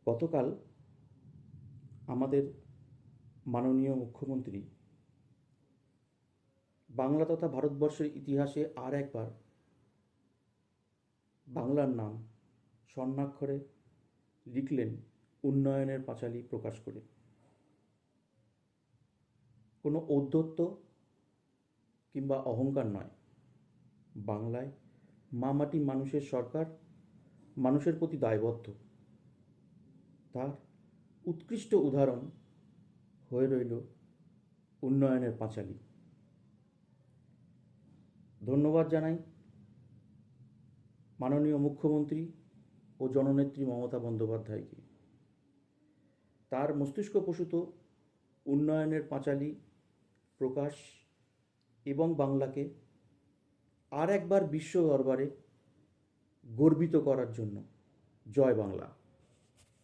গতকাল আমাদের মাননীয় মুখ্যমন্ত্রী বাংলা তথা ভারতবর্ষের ইতিহাসে আর একবার বাংলার নাম স্বর্ণাক্ষরে লিখলেন উন্নয়নের পাঁচালী প্রকাশ করে। কোনো ঔদ্ধত্য কিংবা অহংকার নয়, বাংলায় মা মাটি মানুষের সরকার মানুষের প্রতি দায়বদ্ধ। তার উৎকৃষ্ট উদাহরণ হয়ে রইল উন্নয়নের পাঁচালী। ধন্যবাদ জানাই মাননীয় মুখ্যমন্ত্রী ও জননেত্রী মমতা বন্দ্যোপাধ্যায়কে। তার মস্তিষ্কপ্রসূত উন্নয়নের পাঁচালী প্রকাশ এবং বাংলাকে আর একবার বিশ্ব দরবারে গর্বিত করার জন্য। জয় বাংলা।